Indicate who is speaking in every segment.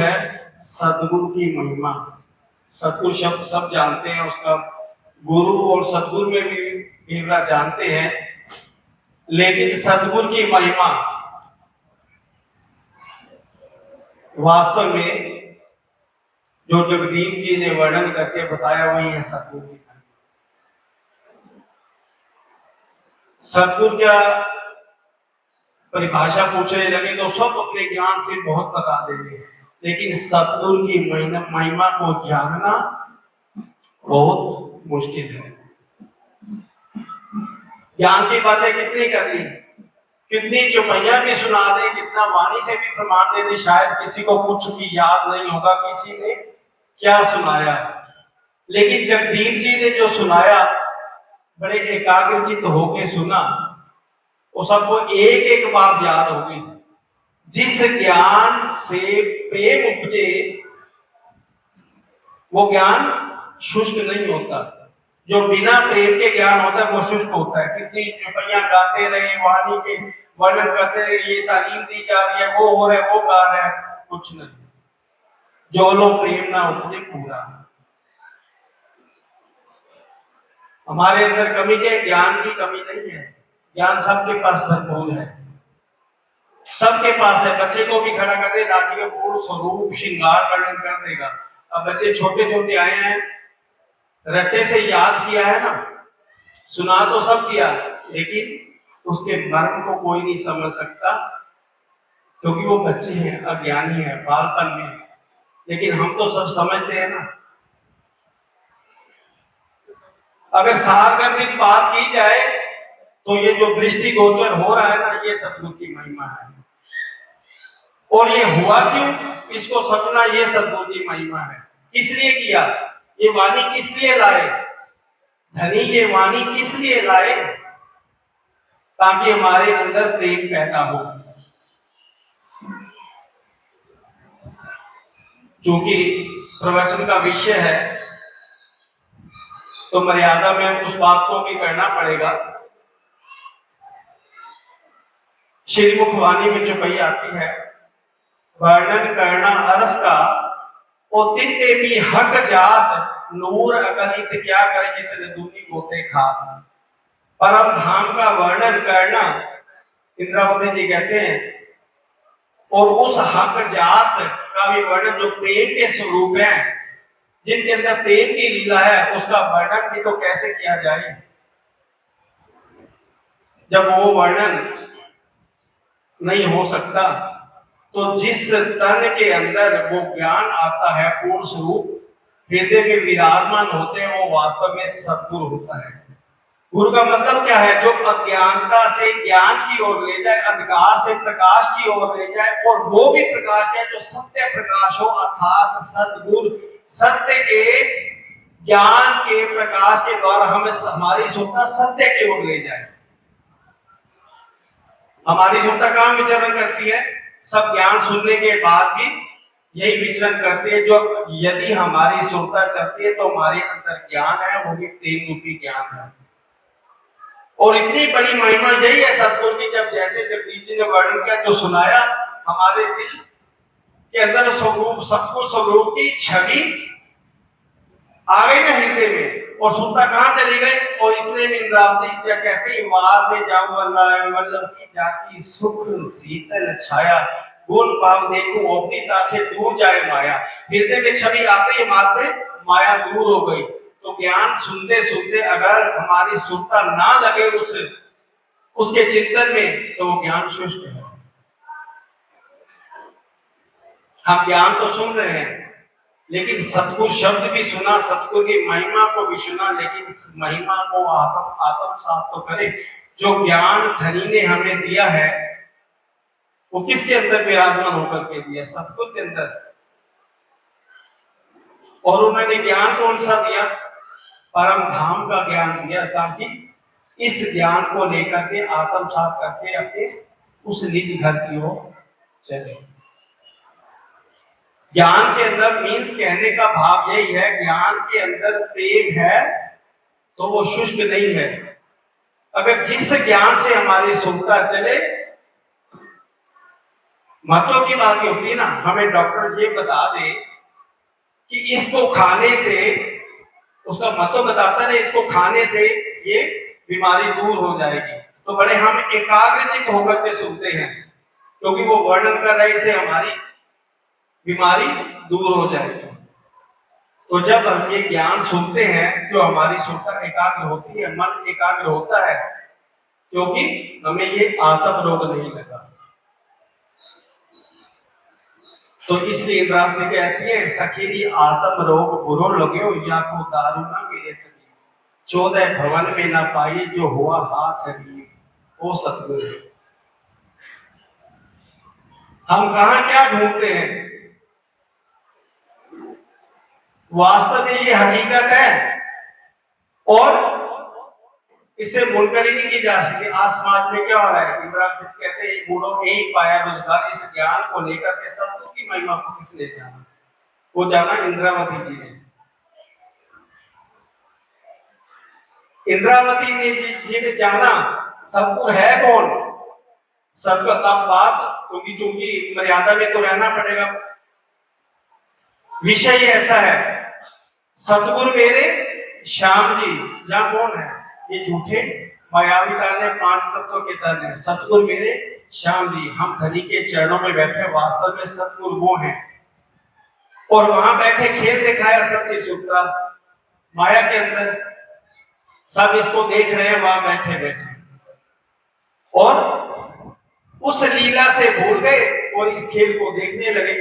Speaker 1: है सद्गुरु की महिमा। सद्गुरु शब्द सब जानते हैं, उसका गुरु और सद्गुरु में भी घेवरा जानते हैं, लेकिन सद्गुरु की महिमा वास्तव में जो जगदीश जी ने वर्णन करके बताया वही है सद्गुरु की महिमा। सद्गुरु क्या परिभाषा पूछने लगे तो सब अपने ज्ञान से बहुत बता देंगे, लेकिन सद्गुरु की महिमा को जानना बहुत मुश्किल है। ज्ञान की बातें कितनी कर ली, कितनी चुपैया भी सुना दे, कितना वाणी से भी प्रमाण दे दे, शायद किसी को कुछ भी याद नहीं होगा किसी ने क्या सुनाया। लेकिन जगदीप जी ने जो सुनाया बड़े एकाग्रचित्त होके सुना, वो सबको एक एक बात याद होगी। जिस ज्ञान से प्रेम उपजे वो ज्ञान शुष्क नहीं होता, जो बिना प्रेम के ज्ञान होता है वो शुष्क होता है। कितनी चुपैया गाते रहे, वाणी के वर्णन करते रहे, ये तालीम दी जा रही है, वो हो रहा है, वो गा रहा है, कुछ नहीं। जो लोग प्रेम ना उपजे पूरा। हमारे अंदर कमी के ज्ञान की कमी नहीं है, ज्ञान सबके पास भरपूर है, सबके पास है। बच्चे को भी खड़ा कर दे, राजी में पूर्ण स्वरूप श्रृंगार वर्णन कर देगा। अब बच्चे छोटे छोटे आए हैं, रट्टे से याद किया है ना, सुना तो सब किया, लेकिन उसके मर्म को कोई नहीं समझ सकता, क्योंकि वो बच्चे हैं, अज्ञानी है, बालपन में। लेकिन हम तो सब समझते हैं ना। अगर सारगर्भित बात की जाए तो ये जो दृष्टि गोचर हो रहा है ना, ये सद्गुरु की महिमा है। और ये हुआ क्यों, इसको समझना, ये सद्गुरु की महिमा है। किस लिए किया, ये वाणी किस लिए लाए धनी, ये वाणी किस लिए लाए, ताकि हमारे अंदर प्रेम पैदा हो। चूंकि प्रवचन का विषय है तो मर्यादा में उस बात को भी करना पड़ेगा। श्री मुखवाणी में चौपाई आती है, वर्णन करना अरस का ओ तिनते भी हक जात, नूर अगलित क्या करे जितने दूनी होते खात। परम धाम का वर्णन करना, इंद्रावती जी कहते हैं, और उस हक जात का भी वर्णन जो प्रेम के स्वरूप है, जिनके अंदर प्रेम की लीला है, उसका वर्णन भी तो कैसे किया जाए जब वो वर्णन नहीं हो सकता। तो जिस तन के अंदर वो ज्ञान आता है, पूर्ण स्वरूप हृदय में विराजमान होते हैं, वो वास्तव में सद्गुरु होता है। गुरु का मतलब क्या है, जो अज्ञानता से ज्ञान की ओर ले जाए, अंधकार से प्रकाश की ओर ले जाए, और वो भी प्रकाश है जो सत्य प्रकाश हो, अर्थात सद्गुरु सत्य के ज्ञान के प्रकाश के द्वारा हमें हमारी सुरता सत्य की ओर ले जाए। हमारी सुरता कहां विचरण करती है, सब ज्ञान सुनने के बाद भी यही विचरण करती है। जो यदि हमारी सुरता चलती है तो हमारे अंदर ज्ञान है, वो भी प्रेम रूपी ज्ञान है। और इतनी बड़ी महिमा यही है सतगुरु की, जब जैसे जगदीश जी ने वर्णन किया, जो सुनाया, हमारे दिल के अंदर स्वरूप सतगुरु स्वरूप की छवि आ गई ना हृदय में, और सुनता कहां चली गई। और इतने में इंद्रावती क्या कहती, वार में जाऊं वल्लभ की जाती, सुख शीतल छाया, गुण भाव देखूं अपनी ताथे दूर जाए माया। हृदय में छवि आते ही मार से माया दूर हो गई। तो ज्ञान सुनते सुनते अगर हमारी सुरता ना लगे उसके चिंतन में, तो वो ज्ञान शुष्क है। हम ज्ञान तो सुन रहे हैं, लेकिन सतगुरु शब्द भी सुना, सतगुरु की महिमा को भी सुना, लेकिन इस महिमा को आत्मसात तो करे। जो ज्ञान धनी ने हमें दिया है, वो किसके अंदर विराजमान होकर के दिया, सतगुरु के अंदर। और उन्होंने ज्ञान कौन सा दिया, परम धाम का ज्ञान दिया, ताकि इस ज्ञान को लेकर के आत्मसात करके अपने उस निज घर की ओर चले। ज्ञान के अंदर मीन्स कहने का भाव यही है, ज्ञान के अंदर प्रेम है तो वो शुष्क नहीं है। अगर जिस ज्ञान से हमारी सुरता चले मतों की बात ही होती है ना, हमें डॉक्टर ये बता दे कि इसको खाने से, उसका मतों बताता है इसको खाने से ये बीमारी दूर हो जाएगी, तो बड़े हम एकाग्रचित्त होकर के सुनते हैं, क्योंकि वो वर्णन कर रहे इससे हमारी बीमारी दूर हो जाएगी। तो जब हम ये ज्ञान सुनते हैं तो हमारी सुरता एकाग्र होती है, मन एकाग्र होता है, क्योंकि हमें ये आत्म रोग नहीं लगा। तो इसलिए इंद्रावती कहती है सखीरी आत्म रोग बुरो लगे या तो दारू ना मिले तभी, 14 भवन में ना पाई जो हुआ हाथ है वो सतगुरु। हम कहा क्या ढूंढते हैं, वास्तव में ये हकीकत है और इसे मुनकरी नहीं की जा सकती। आज समाज में क्या हो रहा है, इंद्रावती कहते हैं बूढ़ों ने एक पाया रोजगार, इस ज्ञान को लेकर के सतगुरु की महिमा को किसने जाना, वो जाना इंद्रावती जी ने। इंद्रावती जी ने जाना सतगुरु है कौन, सतगुरु अब बात, क्योंकि चूंकि मर्यादा में तो रहना पड़ेगा, विषय ऐसा है, सतगुरु मेरे श्याम जी, यहाँ कौन है, ये झूठे मायावी ताने 5 तत्वों के तन है, सतगुरु मेरे श्याम जी, हम धनी के चरणों में बैठे, वास्तव में सतगुरु वो हैं, और वहां बैठे खेल दिखाया सबकी सुखता माया के अंदर, सब इसको देख रहे हैं वहां बैठे बैठे, और उस लीला से भूल गए और इस खेल को देखने लगे।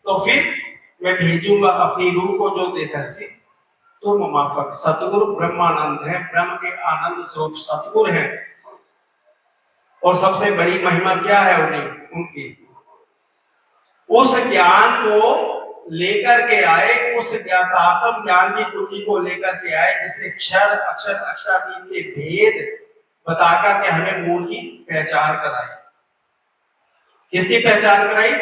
Speaker 1: तो फिर मैं भेजूंगा अपनी रूह को जो देता से तुम माफक, सतगुरु ब्रह्मानंद है, ब्रह्म के आनंद स्वरूप सतगुरु है, और सबसे बड़ी महिमा क्या है उन्हें उनकी, उस ज्ञान को लेकर के आए, उस ज्ञातात्म ज्ञान की कुंजी को लेकर के आए, जिसने क्षर अक्षर अक्षरातीत के भेद बताकर के हमें मूल की पहचान कराई। किसकी पहचान कराई,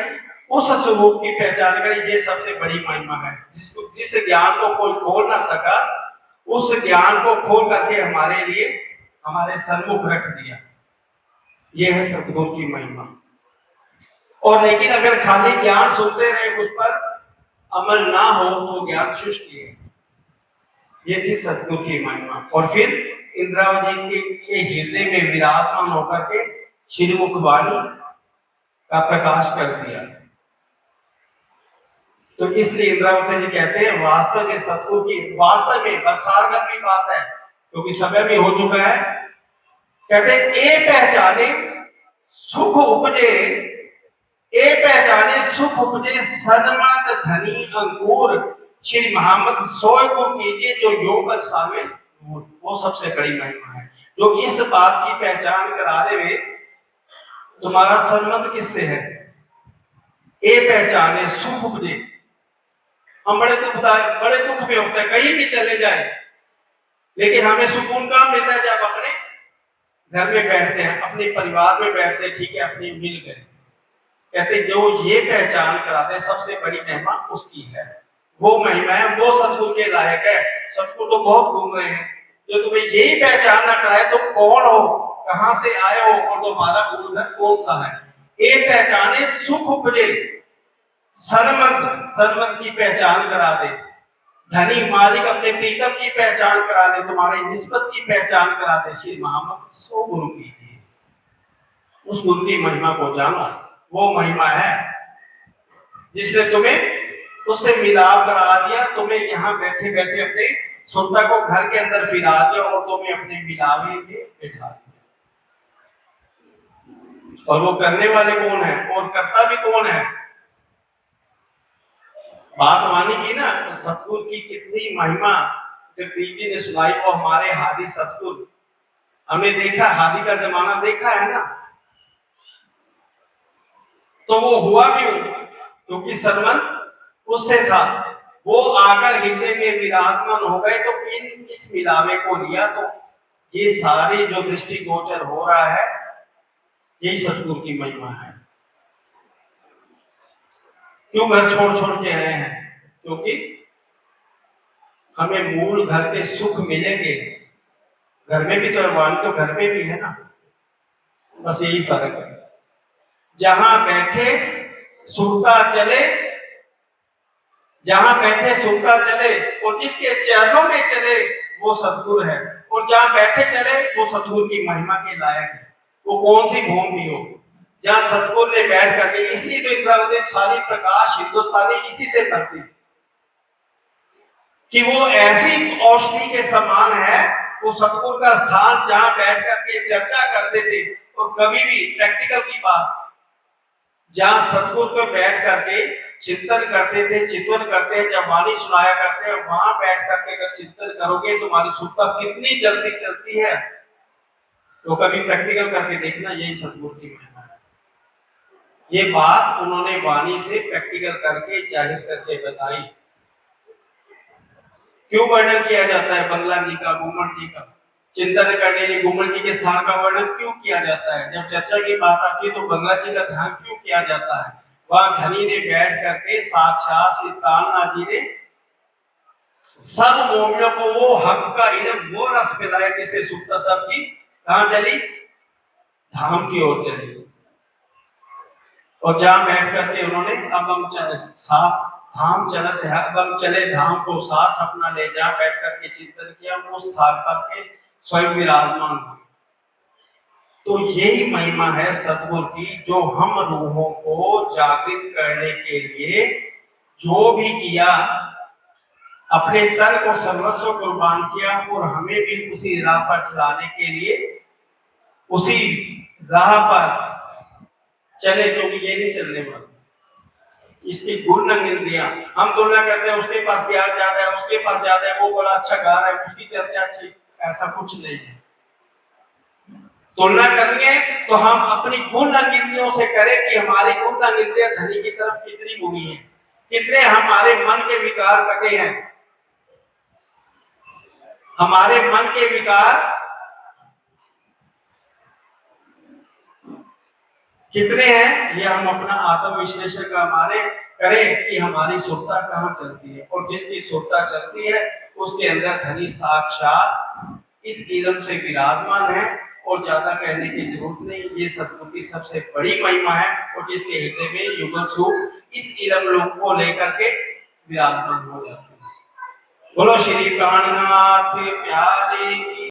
Speaker 1: उस स्वरूप की पहचान कराई। ये सबसे बड़ी महिमा है, जिस ज्ञान को कोई खोल ना सका, उस ज्ञान को खोल करके हमारे लिए हमारे सन्मुख रख दिया। ये है सतगुरु की महिमा। और लेकिन अगर खाली ज्ञान सुनते रहे, उस पर अमल ना हो तो ज्ञान शुष्क है। ये थी सतगुरु की महिमा। और फिर इंद्रावती के हृदय में विराजमान होकर के श्रीमुखवाणी का प्रकाश कर दिया। तो इसलिए इंद्रावती जी कहते हैं वास्तव में सतगुरु की, वास्तव में बरसारगत की बात है, क्योंकि समय भी हो चुका है। कहते हैं ए पहचाने सुख उपजे, ए पहचाने सुख उपजे सन्मत धनी अंकुर, श्री मोहम्मद सोय को कीजिए जो योग सामे, वो सबसे बड़ी महिमा है। जो इस बात की पहचान करा दे तुम्हारा संबंध किससे है, ए पहचाने सुख उपजे। हम बड़े दुख में होते हैं, कहीं भी चले जाए, लेकिन हमें सुकून कहाँ मिलता है, जब अपने घर में बैठते हैं, अपने परिवार में बैठते हैं, ठीक है अपने मिल गए। कहते जो ये पहचान कराते सबसे बड़ी महिमा उसकी है, वो महिमा है, वो सतगुरु के लायक है। सतगुरु तो बहुत घूम रहे हैं, जो तुम्हें यही पहचान ना कराए तो कौन हो, कहां से आए हो और तुम्हारा मूल घर कौन सा है। ये पहचाने सुख उपजे, सरमंद की पहचान करा दे, धनी मालिक अपने प्रीतम की पहचान करा दे, तुम्हारी निस्बत की पहचान करा दे। श्री मोहम्मद सो गुरु कीजिए, उस गुरु की महिमा को जानो। वो महिमा है जिसने तुम्हें उससे मिलाप करा दिया, तुम्हें यहाँ बैठे बैठे अपने सुरता को घर के अंदर फिरा दिया और तुम्हें अपने मिलावे में बैठा दिया। और वो करने वाले कौन है और करता भी कौन है। बात मानी की ना, सतगुरु की कितनी महिमा जगदीप जी ने सुनाई। और हमारे हादी सतगुरु, हमने देखा हादी का जमाना देखा है ना, तो वो हुआ क्यों, क्योंकि सरमन उससे था, वो आकर हृदय में विराजमान हो गए। तो इस मिलावे को लिया, तो ये सारी जो दृष्टि गोचर हो रहा है, यही सतगुरु की महिमा है। क्यों घर छोड़ छोड़ के आए हैं, क्योंकि हमें मूल घर के सुख मिलेंगे। घर में भी तो है, वाणी तो घर में भी है ना, बस यही फर्क है। जहां बैठे सुरता चले, जहां बैठे सुरता चले, और जिसके चरणों में चले वो सतगुरु है, और जहां बैठे चले वो सतगुरु की महिमा के लायक है। वो कौन सी भूमि हो जहां सतगुरु ने बैठ करके, इसलिए तो इंद्रावती सारी प्रकाश हिंदुस्तानी इसी से भरती कि वो ऐसी औषधि के समान है। वो सतगुरु का स्थान जहां बैठ करके चर्चा करते थे, और कभी भी प्रैक्टिकल की बात, जहां सतगुरु पे बैठ करके चिंतन करते थे, चिंतन करते हैं, जब वाणी सुनाया करते हैं, वहां बैठ करके अगर चिंतन करोगे तुम्हारी सुरता कितनी जल्दी चलती है, तो कभी प्रैक्टिकल करके देखना। यही सतगुरु की महिमा है। ये बात उन्होंने वाणी से प्रैक्टिकल करके जाहिर करके बताई। क्यों वर्णन किया जाता है बंगला जी का, घुमट जी का? चिंतन करने लिए घुमट जी के स्थान का वर्णन क्यों किया जाता है? जब चर्चा की बात आती है तो बंगला जी का ध्यान क्यों किया जाता है? वहां धनी ने बैठ करके साक्षात श्री कान्हा जी ने सब मोमियों को वो हक का इल्म, वो रस पिलाया जिससे सुप्ता सबकी कहां चली? धाम की ओर चली। और जहां बैठ करके उन्होंने अब हम साथ धाम चलते हैं, अब हम चले धाम को साथ अपना ले, जहां बैठ करके चिंतन किया वो स्थान पर के स्वयं विराजमान हुए। तो यही महिमा है सतगुरु की, जो हम रूहों को जागृत करने के लिए जो भी किया, अपने तन को सर्वस्व कुर्बान किया, और हमें भी उसी राह पर चलाने के लिए उसी राह पर चले, क्योंकि ये नहीं चलने वाला। इसकी गुण इंद्रियां, हम तुलना करते हैं उसके पास ज्ञान ज्यादा है, उसके पास ज्यादा है, वो बड़ा अच्छा गा रहा है, उसकी चर्चा अच्छी, ऐसा कुछ नहीं है। तुलना करेंगे तो हम अपनी गुण इंद्रियों से करें कि हमारी गुण इंद्रियां धनी की तरफ कितनी मुड़ी है, कितने हमारे मन के विकार कटे हैं, हमारे मन के विकार कितने हैं, ये हम अपना आत्म विश्लेषण का हमारे करें कि हमारी सुरता कहाँ चलती है। और जिसकी सुरता चलती है उसके अंदर धनी साक्षात इस इल्म से विराजमान है, और ज्यादा कहने की जरूरत नहीं। ये सतगुरु की सबसे बड़ी महिमा है, और जिसके हृदय में युगल स्वरूप इस इल्म लोक को लेकर के विराजमान हो जाते हैं। बोलो श्री प्राणनाथ प्यारे की।